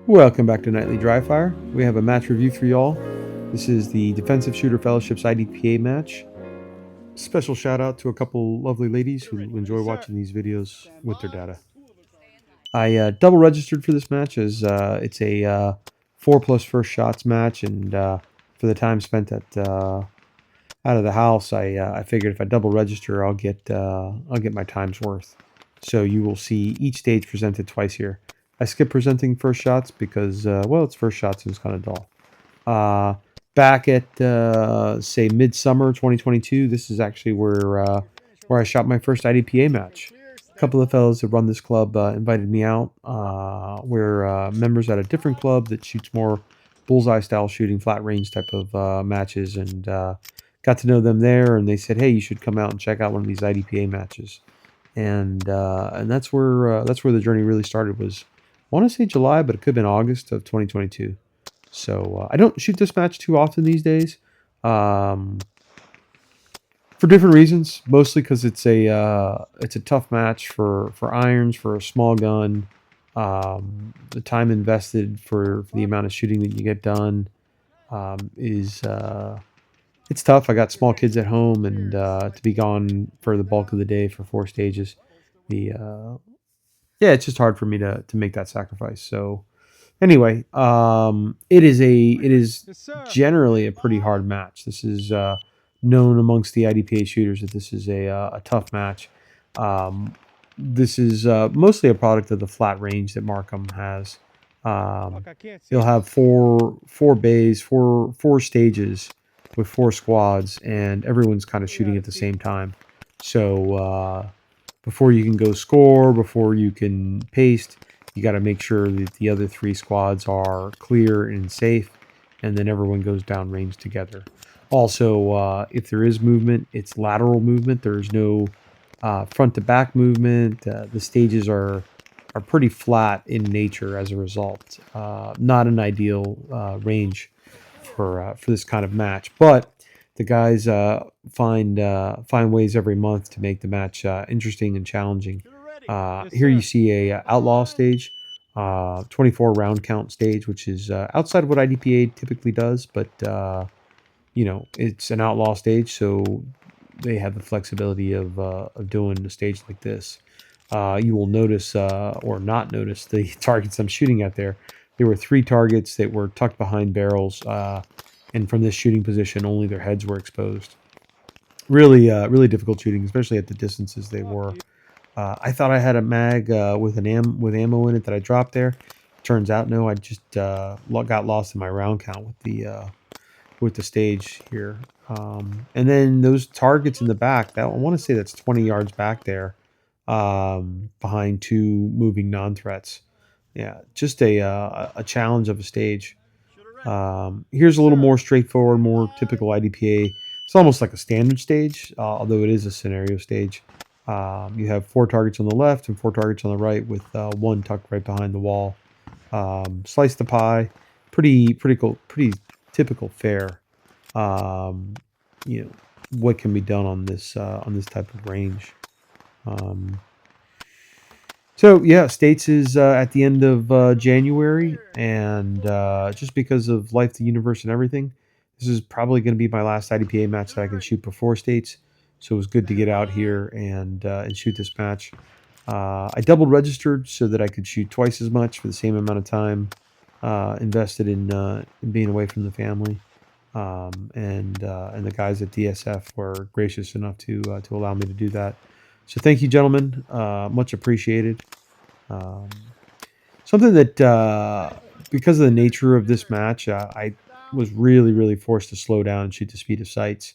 Welcome back to Nightly Dry Fire. We have a match review for y'all. This is the Defensive Shooter Fellowship's IDPA match. Special shout out to a couple lovely ladies who enjoy watching these videos with their data. I double registered for this match as it's a 4+ first shots match, and for the time spent at out of the house, I figured if I double register, I'll get my time's worth. So you will see each stage presented twice here. I skip presenting first shots because well, it's first shots and it's kind of dull. Uh, Back at say midsummer 2022, this is actually where I shot my first IDPA match. A couple of fellows that run this club invited me out. We're members at a different club that shoots more bullseye style shooting, flat range type of matches, and got to know them there. And they said, "Hey, you should come out and check out one of these IDPA matches." And that's where the journey really started. Was I want to say July, but it could have been August of 2022. So I don't shoot this match too often these days, um, for different reasons. Mostly because it's a tough match for irons for a small gun. The time invested for the amount of shooting that you get done is it's tough. I got small kids at home, and to be gone for the bulk of the day for 4 stages, the yeah, it's just hard for me to make that sacrifice. So anyway, it is generally a pretty hard match. This is known amongst the IDPA shooters that this is a tough match. Um, this is mostly a product of the flat range that Markham has. You'll have four bays, four stages with 4 squads, and everyone's kind of shooting at the same time. So before you can go score, before you can paste, you got to make sure that the other 3 squads are clear and safe, and then everyone goes down range together. Also, if there is movement, it's lateral movement. There's no front to back movement. The stages are pretty flat in nature as a result. Not an ideal range for this kind of match, but the guys find ways every month to make the match interesting and challenging. Here you see a outlaw stage, 24 round count stage, which is outside of what IDPA typically does, but it's an outlaw stage, so they have the flexibility of doing a stage like this. You will notice or not notice the targets I'm shooting at there. There were 3 targets that were tucked behind barrels, and from this shooting position, only their heads were exposed. Really difficult shooting, especially at the distances they were. I thought I had a mag with ammo in it that I dropped there. Turns out, no. I just got lost in my round count with the stage here. And then those targets in the back. That I want to say that's 20 yards back there, behind 2 moving non-threats. Yeah, just a challenge of a stage. Here's a little more straightforward, more typical IDPA. It's almost like a standard stage, although it is a scenario stage. You have 4 targets on the left and 4 targets on the right, with 1 tucked right behind the wall. Slice the pie, pretty cool, pretty typical fare. Um, you know what can be done on this type of range. Um, so yeah, States is at the end of January, and just because of life, the universe, and everything, this is probably going to be my last IDPA match that I can shoot before States. So it was good to get out here and shoot this match. I double registered so that I could shoot twice as much for the same amount of time invested in being away from the family. And the guys at DSF were gracious enough to allow me to do that. So thank you, gentlemen. Much appreciated. Um, Something that because of the nature of this match, I was really forced to slow down and shoot the speed of sights.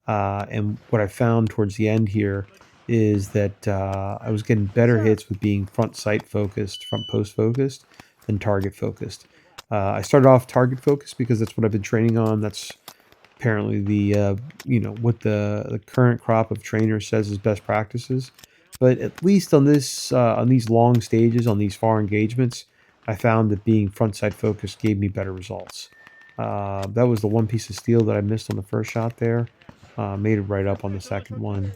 And what I found towards the end here is that I was getting better hits with being front sight focused, front post focused, than target focused. I started off target focused because that's what I've been training on. That's apparently what the current crop of trainers says is best practices. But at least on these long stages, on these far engagements, I found that being front sight focused gave me better results. That was the one piece of steel that I missed on the first shot there. Made it right up on the second one.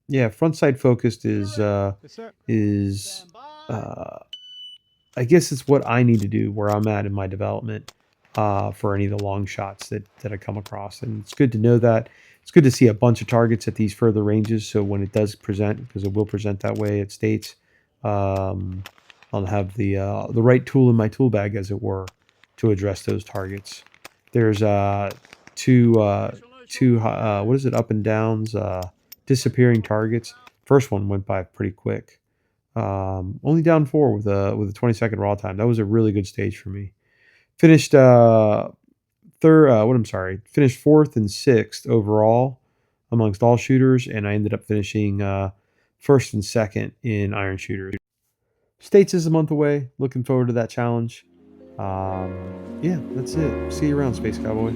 Yeah, front sight focused is uh, I guess it's what I need to do where I'm at in my development for any of the long shots that I come across. And it's good to know that. It's good to see a bunch of targets at these further ranges. So when it does present, because it will present that way at states, um, I'll have the right tool in my tool bag, as it were, to address those targets. There's two what is it, up and downs, disappearing targets. First one went by pretty quick. Only down 4 with a 20-second raw time. That was a really good stage for me. Finished third. What I'm sorry. Finished fourth and sixth overall amongst all shooters, and I ended up finishing first and second in iron shooters. States is a month away. Looking forward to that challenge. Yeah, that's it. See you around, Space Cowboy.